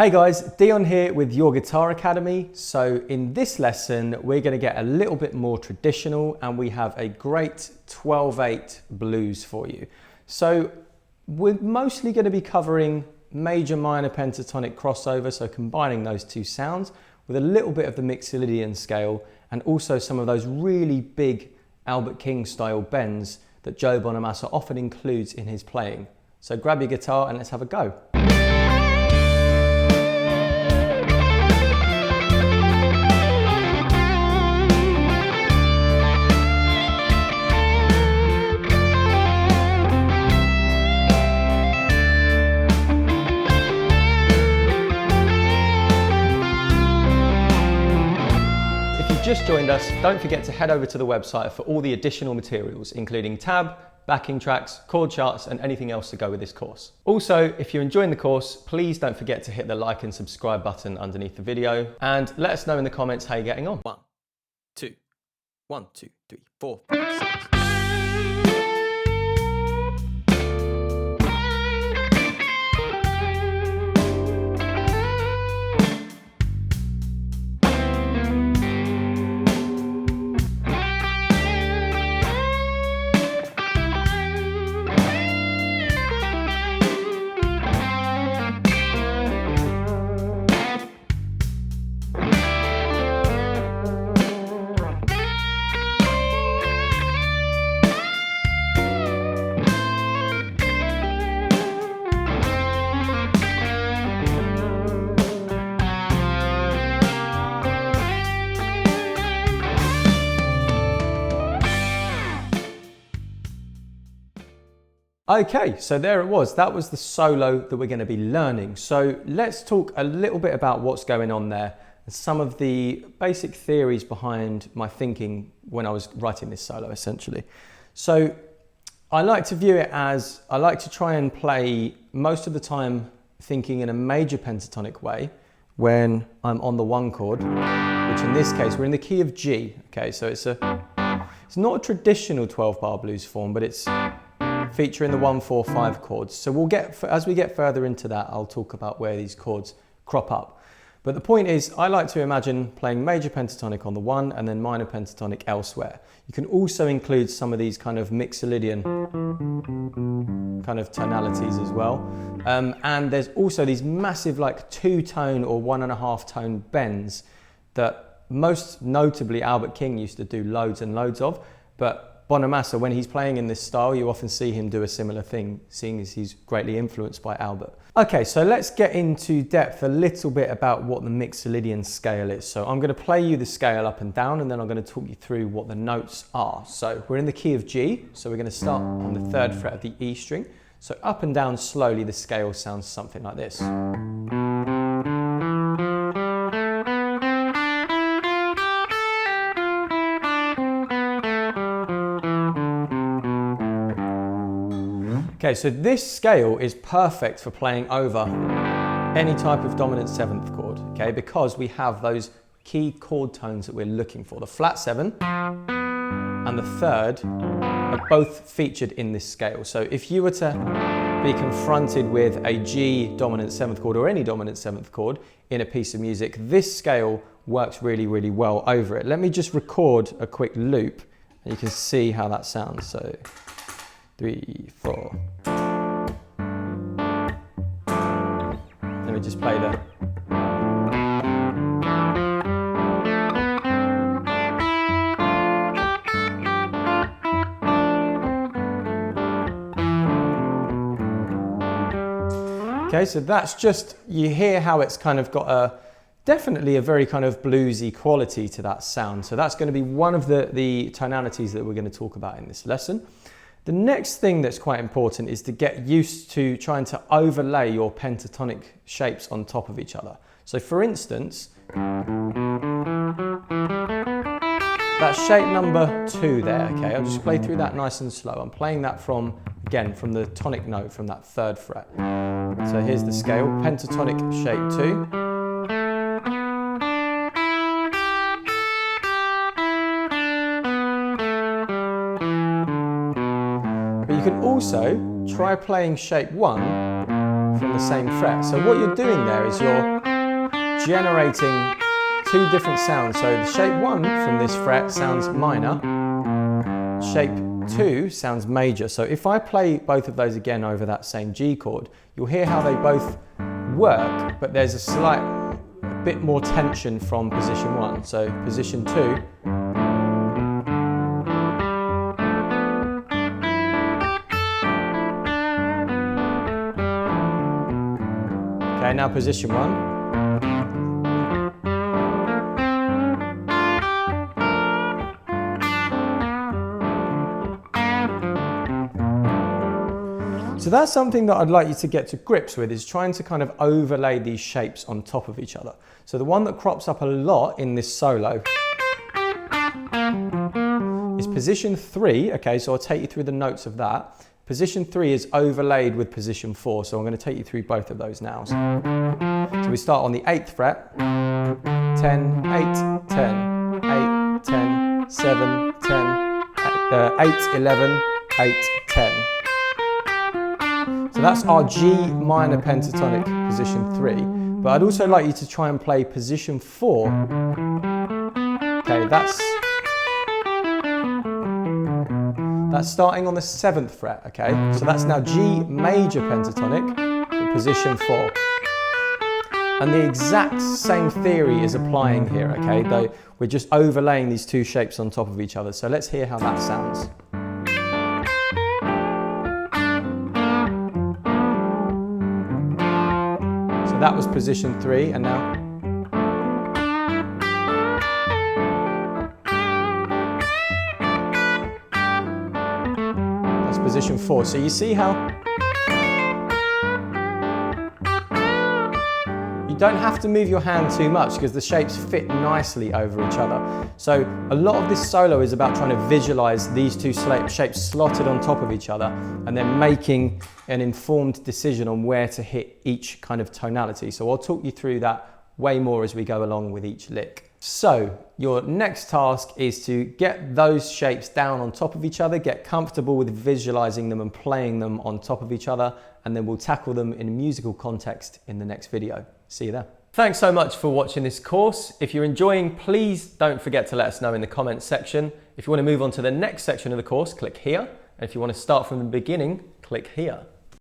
Hey guys, Dion here with Your Guitar Academy. So in this lesson, we're going to get a little bit more traditional and we have a great 12/8 blues for you. So we're mostly going to be covering major minor pentatonic crossover, so combining those two sounds with a little bit of the Mixolydian scale and also some of those really big Albert King style bends that Joe Bonamassa often includes in his playing. So grab your guitar and let's have a go. Just joined us, don't forget to head over to the website for all the additional materials, including tab, backing tracks, chord charts, and anything else to go with this course. Also, if you're enjoying the course, please don't forget to hit the like and subscribe button underneath the video, and let us know in the comments how you're getting on. 1, 2, 1, 2, 3, 4, 5, 6. Okay, so there it was. That was the solo that we're going to be learning. So let's talk a little bit about what's going on there and some of the basic theories behind my thinking when I was writing this solo, essentially. So I like to view it as, I like to try and play most of the time thinking in a major pentatonic way when I'm on the 1 chord, which in this case, we're in the key of G. Okay, so it's not a traditional 12-bar blues form, but it's featuring the 1, 4, 5 chords. So we'll get, as we get further into that, I'll talk about where these chords crop up. But the point is, I like to imagine playing major pentatonic on the 1 and then minor pentatonic elsewhere. You can also include some of these kind of Mixolydian kind of tonalities as well. And there's also these massive like 2-tone or 1.5-tone bends that most notably Albert King used to do loads and loads of, but Bonamassa, when he's playing in this style, you often see him do a similar thing, seeing as he's greatly influenced by Albert. Okay, so let's get into depth a little bit about what the Mixolydian scale is. So I'm going to play you the scale up and down, and then I'm going to talk you through what the notes are. So we're in the key of G, so we're going to start on the 3rd fret of the E string. So up and down slowly, the scale sounds something like this. Okay, so this scale is perfect for playing over any type of dominant 7th chord, okay, because we have those key chord tones that we're looking for. The flat 7 and the 3rd are both featured in this scale. So if you were to be confronted with a G dominant 7th chord or any dominant 7th chord in a piece of music, this scale works really, really well over it. Let me just record a quick loop and you can see how that sounds. So 3, 4. Let me just play the. Okay, so that's just, you hear how it's kind of got definitely a very kind of bluesy quality to that sound. So that's going to be one of the tonalities that we're going to talk about in this lesson. The next thing that's quite important is to get used to trying to overlay your pentatonic shapes on top of each other. So for instance, that shape number 2 there, okay, I'll just play through that nice and slow. I'm playing that from, again, from the tonic note, from that 3rd fret. So here's the scale, pentatonic shape 2. You can also try playing shape 1 from the same fret. So what you're doing there is you're generating two different sounds. So the shape 1 from this fret sounds minor, shape 2 sounds major. So if I play both of those again over that same G chord, you'll hear how they both work, but there's a bit more tension from position 1. So position 2. Okay, now position 1. So that's something that I'd like you to get to grips with, is trying to kind of overlay these shapes on top of each other. So the one that crops up a lot in this solo is position 3. Okay, so I'll take you through the notes of that. Position 3 is overlaid with position 4, so I'm going to take you through both of those now. So we start on the 8th fret, 10, 8, 10, 8, 10, 7, 10, 8, 11, 8, 10. So that's our G minor pentatonic position 3. But I'd also like you to try and play position 4. Okay, that's starting on the 7th fret, okay? So that's now G major pentatonic, but position 4. And the exact same theory is applying here, okay? Though we're just overlaying these two shapes on top of each other. So let's hear how that sounds. That was position 3, and now that's position 4. So you see how you don't have to move your hand too much because the shapes fit nicely over each other. So a lot of this solo is about trying to visualize these two shapes slotted on top of each other and then making an informed decision on where to hit each kind of tonality. So I'll talk you through that way more as we go along with each lick. So your next task is to get those shapes down on top of each other, get comfortable with visualizing them and playing them on top of each other, and then we'll tackle them in a musical context in the next video. See you there. Thanks so much for watching this course. If you're enjoying, please don't forget to let us know in the comments section. If you want to move on to the next section of the course, click here. And if you want to start from the beginning, click here.